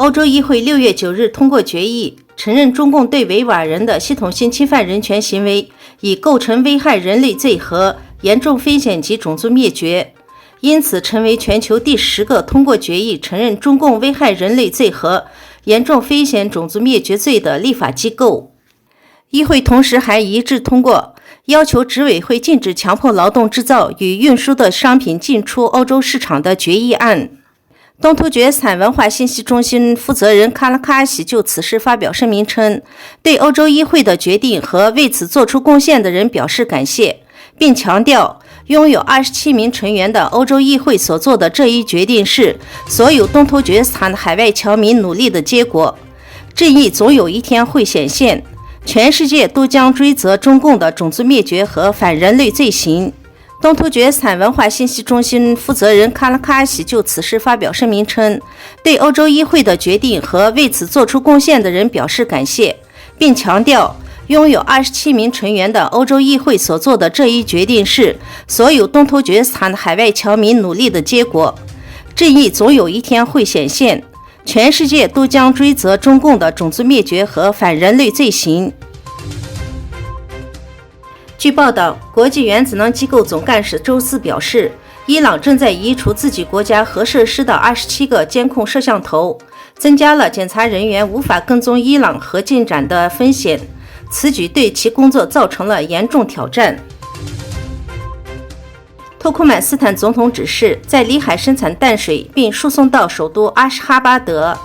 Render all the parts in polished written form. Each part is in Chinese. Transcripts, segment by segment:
欧洲议会6月9日通过决议，承认中共对维吾尔人的系统性侵犯人权行为已构成危害人类罪和严重危险及种族灭绝，因此成为全球第10个通过决议承认中共危害人类罪和严重危险种族灭绝罪的立法机构。议会同时还一致通过要求执委会禁止强迫劳动制造与运输的商品进出欧洲市场的决议案。东突厥斯坦文化信息中心负责人卡拉卡西就此事发表声明称，对欧洲议会的决定和为此做出贡献的人表示感谢，并强调拥有27名成员的欧洲议会所做的这一决定是所有东突厥斯坦的海外侨民努力的结果。正义总有一天会显现，全世界都将追责中共的种族灭绝和反人类罪行。东突厥斯坦文化信息中心负责人卡拉卡西就此事发表声明称，对欧洲议会的决定和为此做出贡献的人表示感谢，并强调拥有27名成员的欧洲议会所做的这一决定是所有东突厥斯坦的海外侨民努力的结果。正义总有一天会显现，全世界都将追责中共的种族灭绝和反人类罪行。据报道，国际原子能机构总干事周四表示，伊朗正在移除自己国家核设施的27个监控摄像头，增加了检查人员无法跟踪伊朗核进展的风险，此举对其工作造成了严重挑战。托库曼斯坦总统指示在里海生产淡水，并输送到首都阿什哈巴德。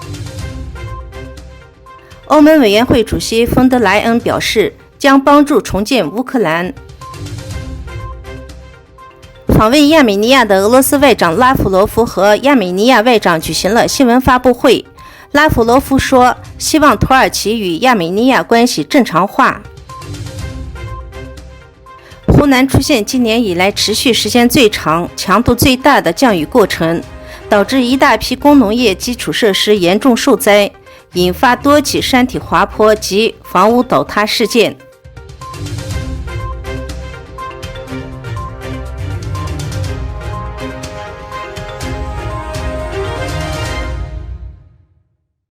欧盟委员会主席冯德莱恩表示，将帮助重建乌克兰。访问亚美尼亚的俄罗斯外长拉夫罗夫和亚美尼亚外长举行了新闻发布会。拉夫罗夫说，希望土耳其与亚美尼亚关系正常化。湖南出现今年以来持续时间最长、强度最大的降雨过程，导致一大批工农业基础设施严重受灾，引发多起山体滑坡及房屋倒塌事件。